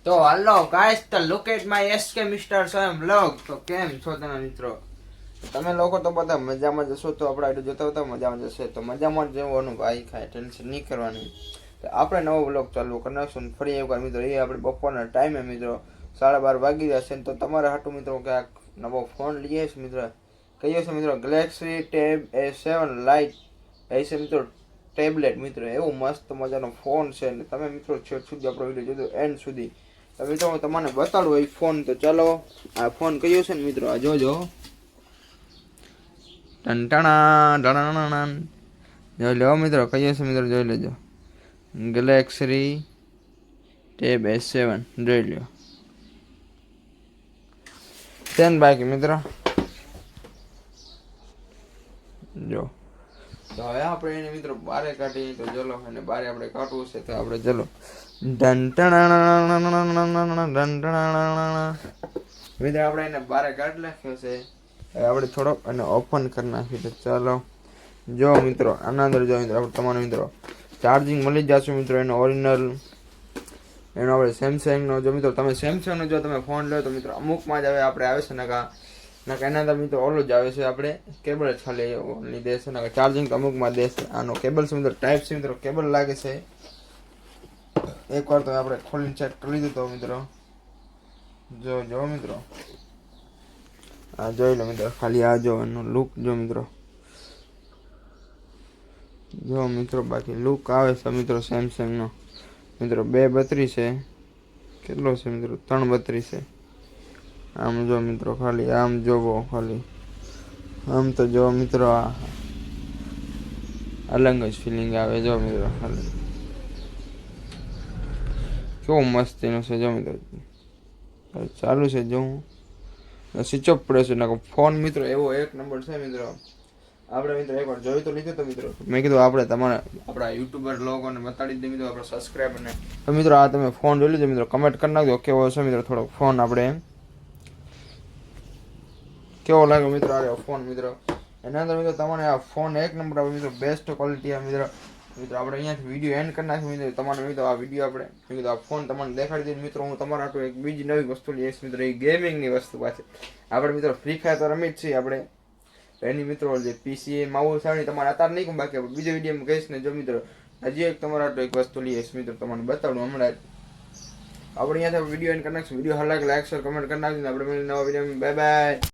તો hello guys, તો look at my SK mister Swayam vlog. તો કેમ છો તમે મિત્રો? તમે લોકો તો બધા મજામાં જશો, તો આપણા વિડીયો જોતા હોતા મજામાં જશે, તો મજામાં જ રહેવાનું ભાઈ, કાંઈ ટેન્શન નહીં કરવાની. તો આપણે નવો વ્લોગ ચાલુ કરી નાખશું ફરી એકવાર મિત્રો. એ આપણે બપોરના ટાઈમે મિત્રો 12:30 વાગી જશે. તો તમારા હાટું મિત્રો ક્યાંક નવો ફોન લઈએ છીએ મિત્રો. કહીએ છે મિત્રો ગેલેક્સી ટેબ A7 લાઇટ એ છે મિત્રો ટેબ્લેટ મિત્રો. એવું મસ્ત મજાનો ફોન છે ને તમે મિત્રો છેક સુધી આપણો વિડીયો જોજો એન્ડ સુધી. તો મિત્રો હું તમને બતાડું એ ફોન. તો ચાલો આ ફોન કયો છે ને મિત્રો, આ જોજો. ટંટાણા ટણાણા જોઈ લો મિત્રો, કયો છે મિત્રો જોઈ લેજો. ગેલેક્સી ટેબ A7 જોઈ લો. તેન બાકી મિત્રો જો. તો હવે આપણે એને મિત્રો બારે કાઢીએ. તો ચલો, અને બારે આપણે કાઢવું છે તો આપણે ચલો. મિત્રો આપણે એને બારે કાઢી નાખ્યો છે. હવે આપણે થોડોક અને ઓપન કરી નાખીએ. તો ચાલો જો મિત્રો, આના અંદર જો મિત્રો આપણે તમારો મિત્રો ચાર્જિંગ મળી જશે મિત્રો. એનો ઓરિજિનલ એનો આપણે સેમસંગનો. જો મિત્રો તમે સેમસંગનો જો તમે ફોન લો તો મિત્રો અમુકમાં જ હવે આપણે આવે છે ને એના અંદર મિત્રો ઓલું જ આવે છે, આપણે કેબલ જ ખાલી ઓનલી દેશે ને ચાર્જિંગ તો અમુકમાં દેશે. આનો કેબલ છે મિત્રો ટાઈપ સી મિત્રો કેબલ લાગે છે. એકવાર તો આપણે ખોલીને ચેક કરી લીધું તો મિત્રો જો મિત્રો આ જોઈ લો મિત્રો. ખાલી આ જો એનો લુક જો મિત્રો, જો મિત્રો બાકી લુક આવે છે મિત્રો સેમસંગનો મિત્રો. 232 છે, કેટલો છે મિત્રો 332 છે. આમ જો મિત્રો, ખાલી આમ જોવો, ખાલી આમ તો જો મિત્રો આ અલગ જ ફિલિંગ આવે. જો મિત્રો ખાલી કેવો મસ્તીનો છે. જો મિત્રો ચાલુ છે, જો હું સ્વિચ ઓફ પડે છે ને ફોન મિત્રો એવો એક નંબર છે મિત્રો. આપણે મિત્રો એકવાર જોઈ તો લીધો તો મિત્રો. મેં કીધું આપણે આપણા યુટ્યુબર લોકોને બતાડી દે મિત્રો, આપણા સબસ્ક્રાઈબરને. તો મિત્રો આ તમે ફોન જોઈ લીધો મિત્રો, કમેન્ટ કરી નાખજો કેવો છે મિત્રો. થોડોક ફોન આપણે કેવો લાગે મિત્રો આ ફોન મિત્રો. એના અંદર મિત્રો તમારે આ ફોન એક નંબર આવે મિત્રો, બેસ્ટ ક્વોલિટી આ મિત્રો. મિત્રો આપણે અહીંયાથી વિડીયો એન્ડ કરી નાખ્યો મિત્રો. તમારે મિત્રો આ વિડીયો આપણે કીધું આ ફોન તમને દેખાડી દઈએ મિત્રો. હું તમારા હાટું એક બીજી નવી વસ્તુ લઈશ મિત્રો, એ ગેમિંગની વસ્તુ પાછી. આપણે મિત્રો ફ્રી ફાયર તો રમી જ છીએ આપણે. એની મિત્રો જે પીસી માઉસ આવે તમારે અત્યારે નહીં કહું, બાકી બીજો વિડીયોમાં કહીશ ને. જો મિત્રો હજી એક તમારા હાટું એક વસ્તુ લઈશ મિત્રો, તમને બતાડું હમણાં જ. આપણે અહીંયાથી વિડીયો એન્ડ કરી નાખીશું. વિડીયો હાલ લાઈક શેર કમેન્ટ કરી નાખજો. આપણે નવા વિડીયો બાય બાય.